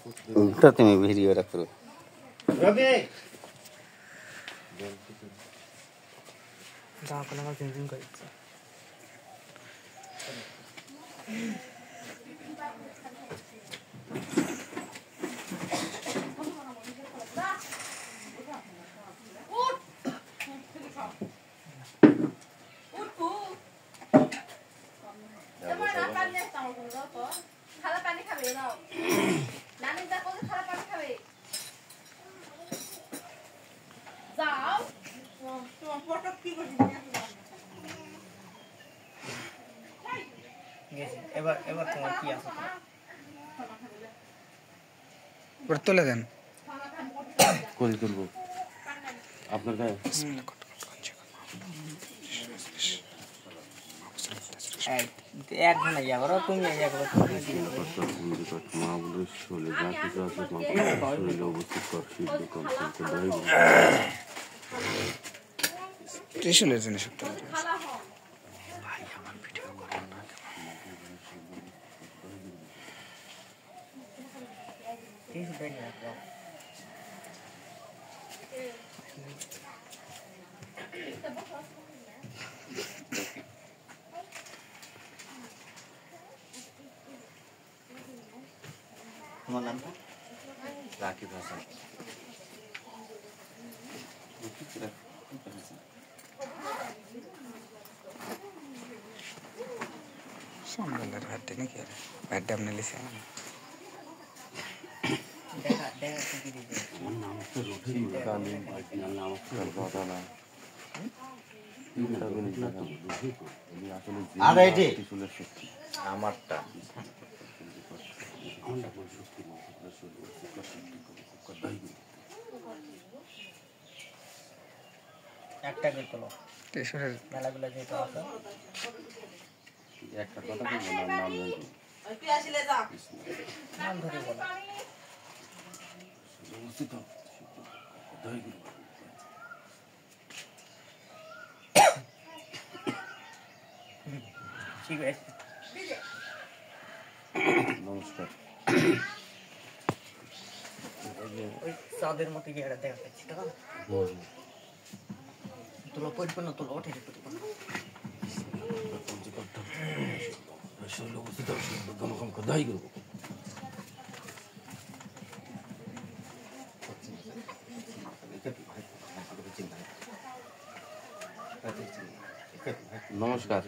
उल्टा तुम्हें वीडियो रख रो रवि जहाँ को लगा जिंजिंग कर খালা পানি খাবে দাও নানি যা কোন খালা পানি খাবে যাও তোমার ফটো কি করছিস গেছে এবার তোমার কি আছে ওর তুলে দেন করে তুলবো আপনার গায়ে এক ঘন্টা ইয়া করো তুমি ইয়া করো মা বলে শোলে যা কিছু আছে শরীরে অবস্থিত কর সিদ্ধ কম ত্রিশুলের জিনিস ভাই আমার ভিডিও করেন না এই দেখ না তোমার নাম রাকিব হাসান সামনের হাতে নাকি ব্যাডটা আপনি লিখে দেখা দেখা কি দিবে নাম তো রুটি কালি নাম তো কথা না আমারটা একটা করে তোলো ত্রিশুলের মেলাগুলো যেটা আছে একটা কথা বলবো না নাম জানি তুই আসলে যা নাম ধরে বলো ঠিক আছে নমস্কার ওই চাঁদের মতো গিয়ে এটা দেখা যাচ্ছে টাকা তোলো পরিপূর্ণ তোলো ওঠে পরিপূর্ণ নমস্কার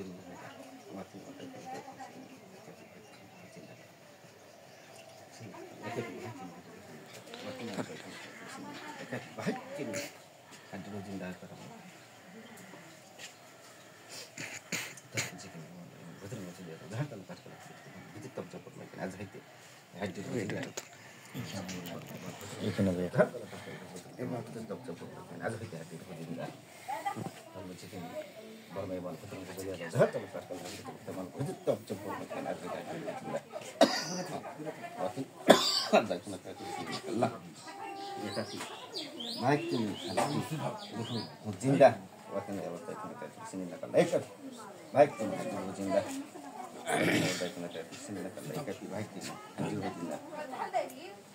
जिंदा वतन अवस्था सिनी नकल एक भाई तुम जिंदा सिनी नकल एक भी भाई तुम हंजू जिंदा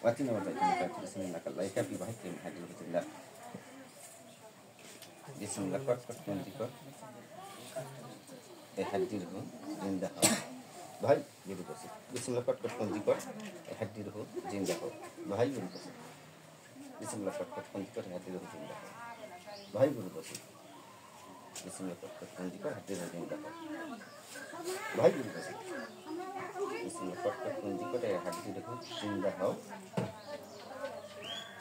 वतन अवस्था सिनी नकल एक भी भाई तुम हंजू जिंदा जिसम लकट कट मंदी को ए हड्डी रहो जिंदा हो भाई ये भी कैसे जिसम लकट कट मंदी को ए हड्डी रहो जिंदा हो भाई ये भी कैसे जिसम लकट कट मंदी को हड्डी रहो जिंदा हो भाई गुरु बसे इसमें पंजी का हड्डी रह जिंदा हो भाई गुरु बसे इसमें पंजी को हड्डी रखो जिंदा हो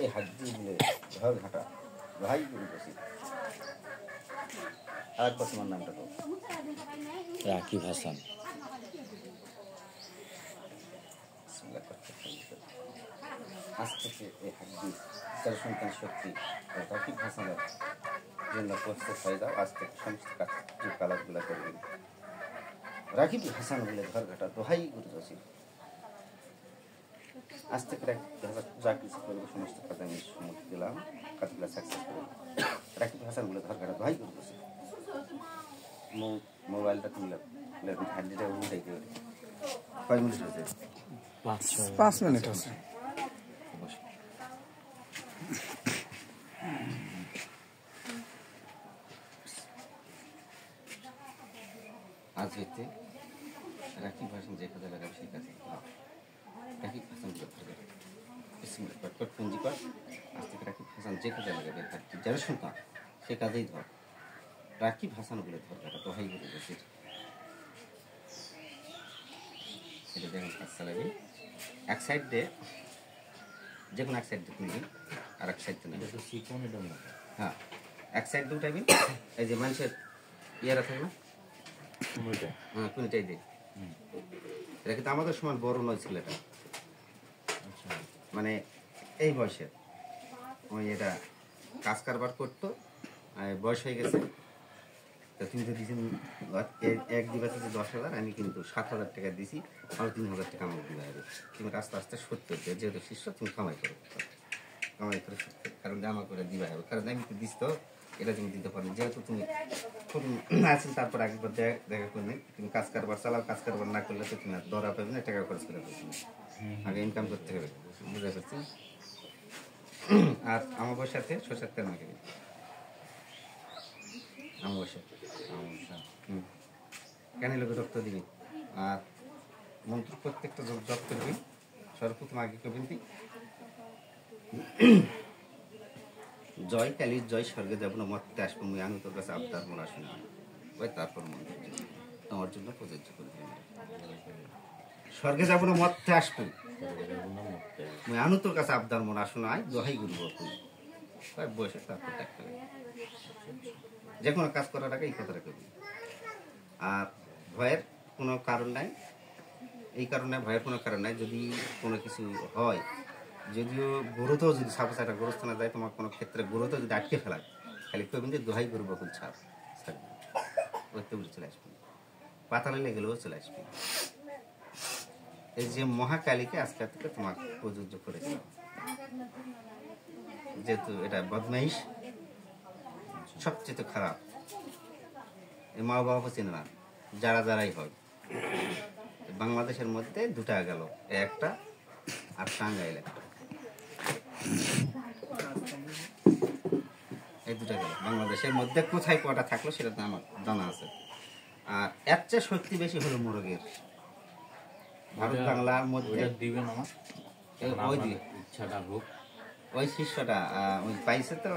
ये हड्डी ले घर घटा भाई गुरु बसे आज बस मन नाम रखो রাকিব হাসান आज तक ये हड्डी दर्शन का शक्ति राकिब हासान जिन पोस्ट फायदा आज तक समस्त का जो काला गुला कर गई राकिब हासान बोले घर घटा तो हाई गुरु जोशी आज तक जाकी से कोई समस्त का दानी सुमुख दिला कतला सक्सेस कर राकिब हासान बोले घर घटा तो हाई गुरु जोशी मोबाइल तक ले हड्डी रे उड़ गई 5 मिनट होते 5 मिनट होते যেতে রাখি ভাষণ যে কাজে লাগাবে সেই কাজে রাখি ভাষণ কটকট পুঞ্জি কর আজ থেকে রাখি ভাষণ যে কাজে লাগাবে যারা সন্তান সে কাজেই ধর রাখি ভাষণগুলো ধর এটা দোহাইগুলো বসে এটা যখন কাজ চালাবি এক সাইড দিয়ে যে কোনো এক সাইড দিয়ে তুলবি আর এক সাইড দিয়ে হ্যাঁ এক সাইড দিয়ে উঠাবি এই যে মানুষের ইয়ারা থাকে না হ্যাঁ কোনটাই দিয়ে এটা কিন্তু আমাদের সময় বড় নয় ছেলেটা মানে এই বয়সের ওই এটা কাজ কারবার করতো বয়স হয়ে গেছে তা তুমি তো দিয়েছেন এক দিবাতে 10,000 আমি কিন্তু 7,000 টাকা দিছি আর 3,000 টাকা আমাকে দিতে হবে তুমি আস্তে আস্তে শোধ করবে যেহেতু শিষ্য তুমি কামাই করে শোধ করবে কারণ জামা করে দিবা হবে কারণ আমি তো দিস তো এটা তুমি দিতে পারো যেহেতু তুমি আছেন তারপর একবার দেখা করে নেই তুমি কাজ কারবার চালাও কাজ কারবার না করলে তো তুমি ধরা পাবে না টাকা খরচ করে পাবে আগে ইনকাম করতে হবে বুঝতে পারছি আর আমার সাথে শসার তেল মাখে আমার কেন লোকে রক্ত দিবি আর মন্ত্র প্রত্যেকটা জপ করবি সর্বপ্রথম আগে করবেন কি জয় কালীর জয় স্বর্গে যাব না মরতে আসবো মুই আমি তোর কাছে আবদার মনে আসুন ওই তারপর মন্ত্র তোমার জন্য প্রযোজ্য করবি স্বর্গে যাব না মরতে আসবো মুই আনু তোর কাছে আবদার মনে আসুন আয় দোহাই গুরু বসে তারপর দেখতে যে কোনো কাজ করার আগে এই কথাটা করবি আর ভয়ের কোনো কারণ নাই এই কারণে ভয়ের কোনো কারণ নাই যদি কোনো কিছু হয় যদিও গরুতেও যদি সাপোজ একটা গরুস্থানে যায় তোমার কোনো ক্ষেত্রে গরুতেও যদি আটকে ফেলায় খালি করবেন যে দোহাই গরু বকুল ছাড়বে ওইতে উঠে চলে আসবে পাতালে লেগেলেও চলে আসবে এই যে মহাকালীকে আজকে থেকে তোমার প্রযোজ্য করে দিলাম যেহেতু এটা বদমাইশ সবচেয়ে খারাপ এই মা বাবা চেনে না যারাই হয় বাংলাদেশের মধ্যে দুটা গেল একটা আর টাঙ্গাইল এই দুটা গেল বাংলাদেশের মধ্যে কোথায় কটা থাকলো সেটা তো আমার জানা আছে আর এর চেয়ে শক্তি বেশি হলো মোরগের ভারত বাংলার মধ্যে দিবেন আমার ওই দিয়ে ইচ্ছাটা হোক ওই শিষ্যটা ওই পাইছে তো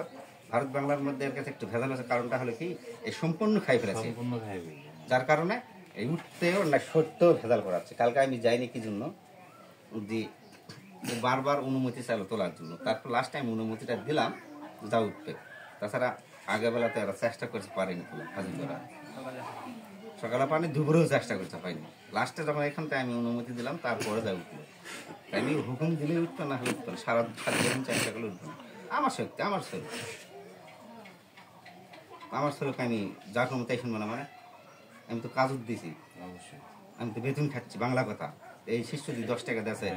ভারত বাংলার মধ্যে এর কাছে একটু ভেজাল আছে কারণটা হলো কি এই সম্পূর্ণ খাই ফেলেছে যার কারণে এই উঠতেও না সত্যও ভেজাল করাচ্ছে কালকে আমি যাইনি কি জন্য যে বারবার অনুমতি চাইলো তোলার জন্য তারপর লাস্ট টাইম অনুমতিটা দিলাম যা উঠবে তাছাড়া আগেবেলাতে এরা চেষ্টা করতে পারেনি তোলা হাজির করা সকালে পানি দুপুরেও চেষ্টা করতে পারিনি লাস্টে যখন এখান থেকে আমি অনুমতি দিলাম তারপরে যা উঠলো আমি হুকুম দিলে উঠতো না হলে উঠতো না সারা চেষ্টা করলে উঠতো না আমার শক্তি আমার শরীরকে আমি যা কোনো তাই শুনবো না মানে আমি তো কাজ দিয়েছি অবশ্যই আমি তো বেতন খাচ্ছি বাংলা কথা এই শিষ্য যদি 10 টাকা দেশে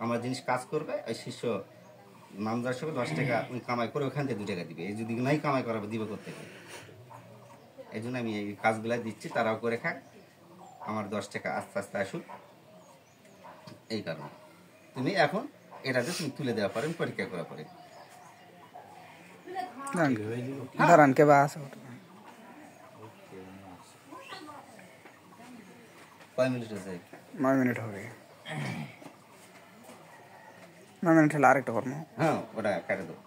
আমার জিনিস কাজ করবে ওই শিষ্য নামদার সঙ্গে 10 টাকা উনি কামাই করে ওখান থেকে 2 টাকা দিবে এই যদি নাই কামাই করাবে দিবে কোথেকে এই জন্য আমি এই কাজগুলা দিচ্ছি তারাও করে খাক আমার 10 টাকা আস্তে আস্তে আসুক এই কারণে তুমি এখন এটাতে তুমি তুলে দেওয়া পারেন পরীক্ষা করা পারে दारान के बाद কয় মিনিট হয়েছে 9 मिनट हो गए 9 मिनट ला आरेकटा करमु হ্যাঁ ওটা কেটে দাও